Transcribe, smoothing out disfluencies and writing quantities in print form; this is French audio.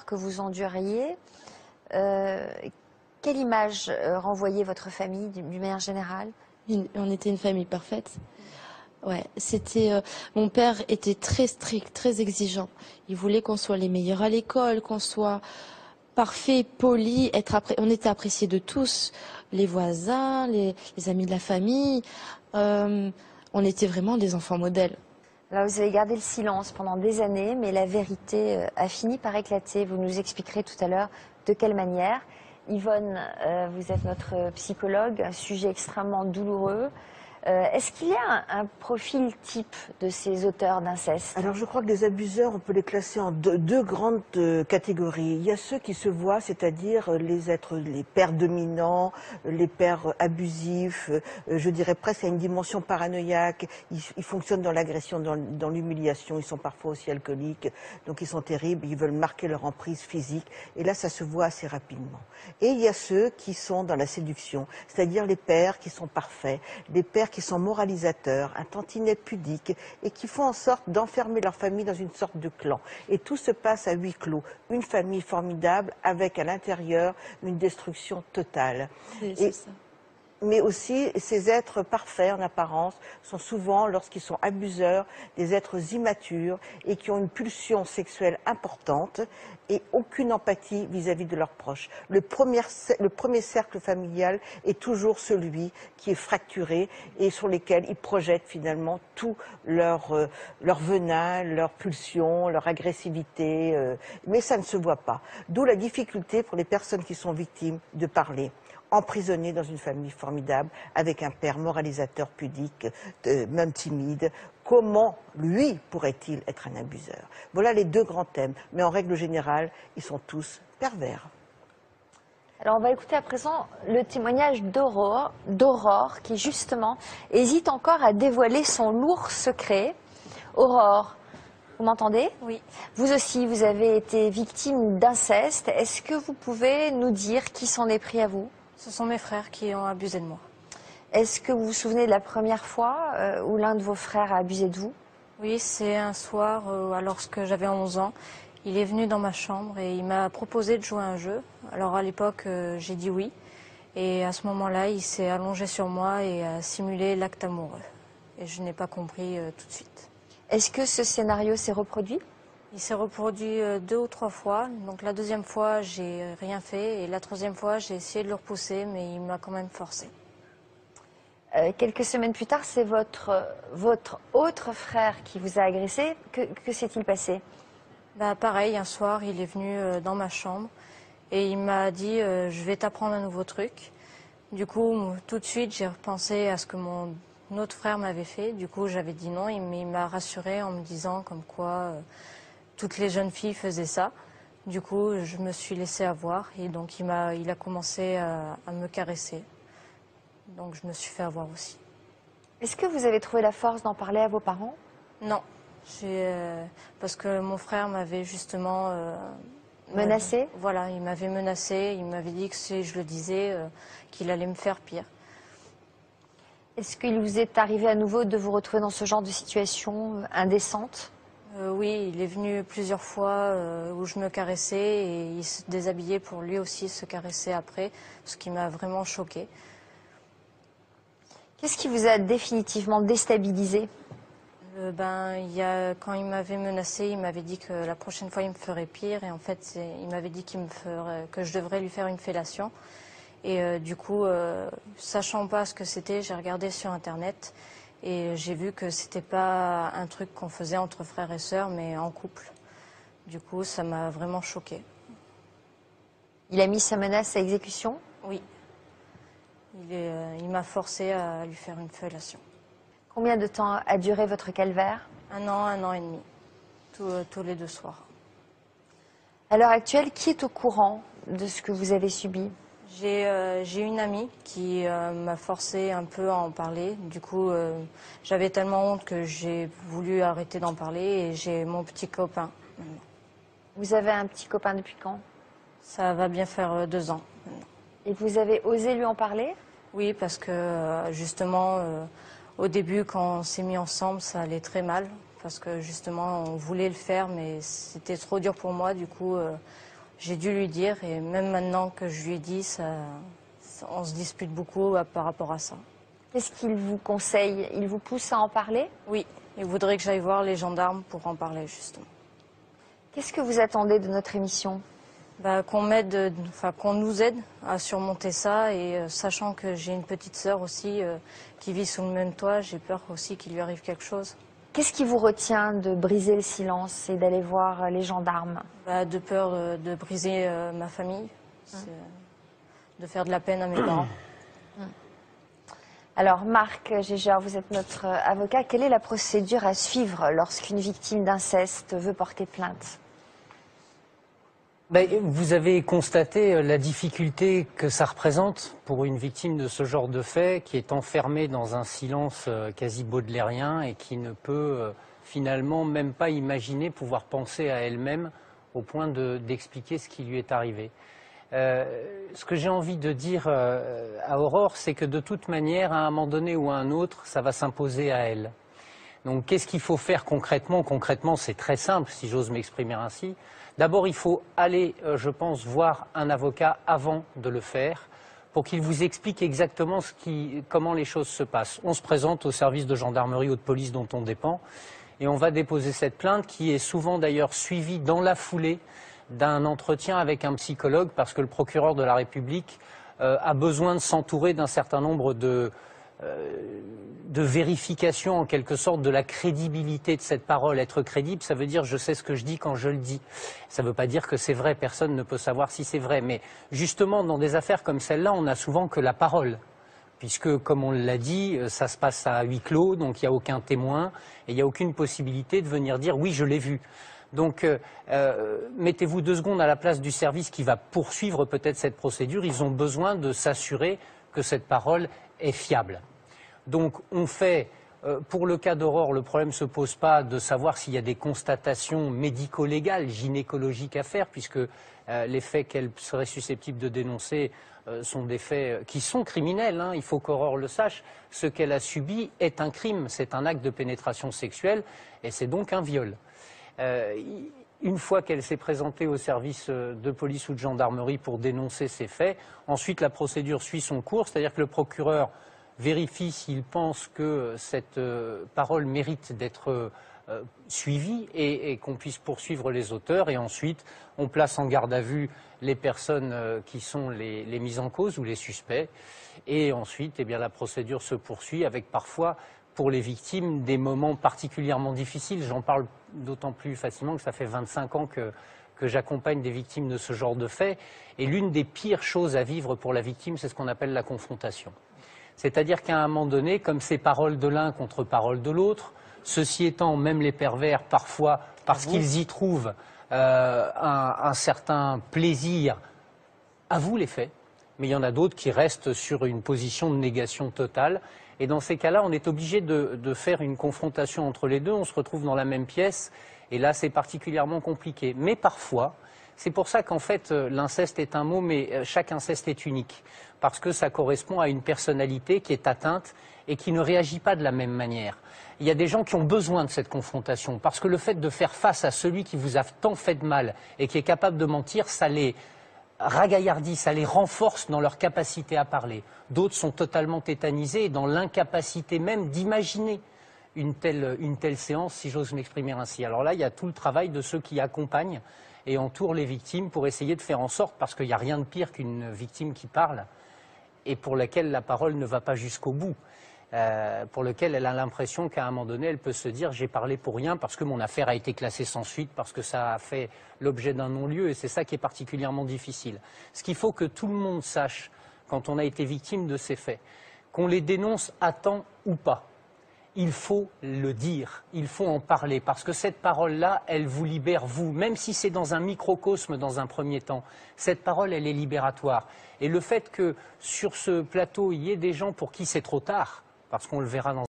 que vous enduriez, quelle image renvoyait votre famille d'une manière générale? On était une famille parfaite. Ouais, mon père était très strict, très exigeant. Il voulait qu'on soit les meilleurs à l'école, qu'on soit parfait, poli, on était appréciés de tous, les voisins, les amis de la famille. On était vraiment des enfants modèles. Alors vous avez gardé le silence pendant des années, mais la vérité a fini par éclater. Vous nous expliquerez tout à l'heure de quelle manière. Yvonne, vous êtes notre psychologue, un sujet extrêmement douloureux. Est-ce qu'il y a un profil type de ces auteurs d'inceste? Alors je crois que les abuseurs, on peut les classer en deux grandes catégories. Il y a ceux qui se voient, c'est-à-dire les pères dominants, les pères abusifs, je dirais presque à une dimension paranoïaque. Ils fonctionnent dans l'agression, dans l'humiliation, ils sont parfois aussi alcooliques, donc ils sont terribles, ils veulent marquer leur emprise physique, et là ça se voit assez rapidement. Et il y a ceux qui sont dans la séduction, c'est-à-dire les pères qui sont parfaits, les pères qui sont moralisateurs, un tantinet pudique, et qui font en sorte d'enfermer leur famille dans une sorte de clan. Et tout se passe à huis clos. Une famille formidable avec à l'intérieur une destruction totale. C'est ça. Mais aussi, ces êtres parfaits en apparence sont souvent, lorsqu'ils sont abuseurs, des êtres immatures et qui ont une pulsion sexuelle importante et aucune empathie vis-à-vis de leurs proches. Le premier cercle familial est toujours celui qui est fracturé et sur lequel ils projettent finalement tout leur venin, leur pulsion, leur agressivité, mais ça ne se voit pas. D'où la difficulté pour les personnes qui sont victimes de parler. Emprisonné dans une famille formidable, avec un père moralisateur pudique, même timide. Comment, lui, pourrait-il être un abuseur? Voilà les deux grands thèmes. Mais en règle générale, ils sont tous pervers. Alors on va écouter à présent le témoignage d'Aurore, qui justement hésite encore à dévoiler son lourd secret. Aurore, vous m'entendez? Oui. Vous aussi, vous avez été victime d'inceste. Est-ce que vous pouvez nous dire qui s'en est pris à vous? Ce sont mes frères qui ont abusé de moi. Est-ce que vous vous souvenez de la première fois où l'un de vos frères a abusé de vous? Oui, c'est un soir, lorsque j'avais 11 ans. Il est venu dans ma chambre et il m'a proposé de jouer à un jeu. Alors à l'époque, j'ai dit oui. Et à ce moment-là, il s'est allongé sur moi et a simulé l'acte amoureux. Et je n'ai pas compris tout de suite. Est-ce que ce scénario s'est reproduit? Il s'est reproduit 2 ou 3 fois. Donc la deuxième fois, j'ai rien fait. Et la troisième fois, j'ai essayé de le repousser, mais il m'a quand même forcé. Quelques semaines plus tard, c'est votre autre frère qui vous a agressé. Que s'est-il passé? Bah, pareil, un soir, il est venu dans ma chambre et il m'a dit je vais t'apprendre un nouveau truc. Du coup, tout de suite, j'ai repensé à ce que mon autre frère m'avait fait. Du coup, j'avais dit non, mais il m'a rassurée en me disant comme quoi toutes les jeunes filles faisaient ça. Du coup, je me suis laissée avoir et donc il a commencé à me caresser. Donc je me suis fait avoir aussi. Est-ce que vous avez trouvé la force d'en parler à vos parents? Non, parce que mon frère m'avait justement Menacé? Voilà, il m'avait menacé, il m'avait dit que si je le disais, qu'il allait me faire pire. Est-ce qu'il vous est arrivé à nouveau de vous retrouver dans ce genre de situation indécente? Oui, il est venu plusieurs fois où je me caressais et il se déshabillait pour lui aussi se caresser après, ce qui m'a vraiment choquée. Qu'est-ce qui vous a définitivement déstabilisé? Quand il m'avait menacé, il m'avait dit que la prochaine fois il me ferait pire et en fait il m'avait dit que je devrais lui faire une fellation. Et du coup, sachant pas ce que c'était, j'ai regardé sur internet et j'ai vu que c'était pas un truc qu'on faisait entre frères et sœurs, mais en couple. Du coup, ça m'a vraiment choquée. Il a mis sa menace à exécution? Oui. Il m'a forcé à lui faire une fellation. Combien de temps a duré votre calvaire? 1 an et demi, tous les 2 soirs. À l'heure actuelle, qui est au courant de ce que vous avez subi? J'ai une amie qui m'a forcé un peu à en parler. Du coup, j'avais tellement honte que j'ai voulu arrêter d'en parler et j'ai mon petit copain maintenant. Vous avez un petit copain depuis quand? Ça va bien faire 2 ans maintenant. Et vous avez osé lui en parler? Oui, parce que justement, au début, quand on s'est mis ensemble, ça allait très mal. parce que justement on voulait le faire mais c'était trop dur pour moi, du coup j'ai dû lui dire et même maintenant que je lui ai dit, on se dispute beaucoup par rapport à ça. Qu'est-ce qu'il vous conseille? Il vous pousse à en parler? Oui, il voudrait que j'aille voir les gendarmes pour en parler justement. Qu'est-ce que vous attendez de notre émission? Qu'on nous aide à surmonter ça et sachant que j'ai une petite sœur aussi qui vit sous le même toit, j'ai peur aussi qu'il lui arrive quelque chose. Qu'est-ce qui vous retient de briser le silence et d'aller voir les gendarmes? De peur de briser ma famille, de faire de la peine à mes parents. Alors Marc Gégeur, vous êtes notre avocat. Quelle est la procédure à suivre lorsqu'une victime d'inceste veut porter plainte? Vous avez constaté la difficulté que ça représente pour une victime de ce genre de fait, qui est enfermée dans un silence quasi baudelairien et qui ne peut finalement même pas imaginer pouvoir penser à elle-même au point d'expliquer ce qui lui est arrivé. Ce que j'ai envie de dire à Aurore, c'est que de toute manière, à un moment donné ou à un autre, ça va s'imposer à elle. Donc qu'est-ce qu'il faut faire concrètement? Concrètement, c'est très simple, si j'ose m'exprimer ainsi. D'abord, il faut aller, je pense, voir un avocat avant de le faire pour qu'il vous explique exactement comment les choses se passent. On se présente au service de gendarmerie ou de police dont on dépend et on va déposer cette plainte qui est souvent d'ailleurs suivie dans la foulée d'un entretien avec un psychologue parce que le procureur de la République a besoin de s'entourer d'un certain nombre de vérification en quelque sorte de la crédibilité de cette parole. Être crédible, ça veut dire je sais ce que je dis quand je le dis. Ça ne veut pas dire que c'est vrai, personne ne peut savoir si c'est vrai. Mais justement, dans des affaires comme celle-là, on n'a souvent que la parole. Puisque, comme on l'a dit, ça se passe à huis clos, donc il n'y a aucun témoin, et il n'y a aucune possibilité de venir dire oui, je l'ai vu. Donc, mettez-vous 2 secondes à la place du service qui va poursuivre peut-être cette procédure. Ils ont besoin de s'assurer que cette parole est fiable. Donc on fait, pour le cas d'Aurore, le problème ne se pose pas de savoir s'il y a des constatations médico-légales, gynécologiques à faire, puisque les faits qu'elle serait susceptible de dénoncer sont des faits qui sont criminels, hein. Il faut qu'Aurore le sache. Ce qu'elle a subi est un crime, c'est un acte de pénétration sexuelle et c'est donc un viol. Une fois qu'elle s'est présentée au service de police ou de gendarmerie pour dénoncer ces faits, ensuite la procédure suit son cours, c'est-à-dire que le procureur vérifie s'il pense que cette parole mérite d'être suivie et qu'on puisse poursuivre les auteurs. Et ensuite, on place en garde à vue les personnes qui sont les mises en cause ou les suspects. Et ensuite, eh bien, la procédure se poursuit avec parfois, pour les victimes, des moments particulièrement difficiles. J'en parle d'autant plus facilement que ça fait 25 ans que j'accompagne des victimes de ce genre de faits. Et l'une des pires choses à vivre pour la victime, c'est ce qu'on appelle la confrontation. C'est-à-dire qu'à un moment donné, comme c'est parole de l'un contre parole de l'autre, ceci étant, même les pervers, parfois, parce qu'ils y trouvent un certain plaisir, avouent les faits, mais il y en a d'autres qui restent sur une position de négation totale. Et dans ces cas-là, on est obligé de faire une confrontation entre les deux, on se retrouve dans la même pièce, et là c'est particulièrement compliqué. Mais parfois, c'est pour ça qu'en fait l'inceste est un mot, mais chaque inceste est unique, parce que ça correspond à une personnalité qui est atteinte et qui ne réagit pas de la même manière. Il y a des gens qui ont besoin de cette confrontation, parce que le fait de faire face à celui qui vous a tant fait de mal et qui est capable de mentir, ça les ragaillardit, ça les renforce dans leur capacité à parler. D'autres sont totalement tétanisés et dans l'incapacité même d'imaginer une telle séance, si j'ose m'exprimer ainsi. Alors là, il y a tout le travail de ceux qui accompagnent et entourent les victimes pour essayer de faire en sorte, parce qu'il n'y a rien de pire qu'une victime qui parle et pour laquelle la parole ne va pas jusqu'au bout. Pour lequel elle a l'impression qu'à un moment donné, elle peut se dire « j'ai parlé pour rien parce que mon affaire a été classée sans suite, parce que ça a fait l'objet d'un non-lieu » et c'est ça qui est particulièrement difficile. Ce qu'il faut que tout le monde sache quand on a été victime de ces faits, qu'on les dénonce à temps ou pas, il faut le dire, il faut en parler, parce que cette parole-là, elle vous libère vous, même si c'est dans un microcosme dans un premier temps. Cette parole, elle est libératoire. Et le fait que sur ce plateau, il y ait des gens pour qui c'est trop tard, parce qu'on le verra dans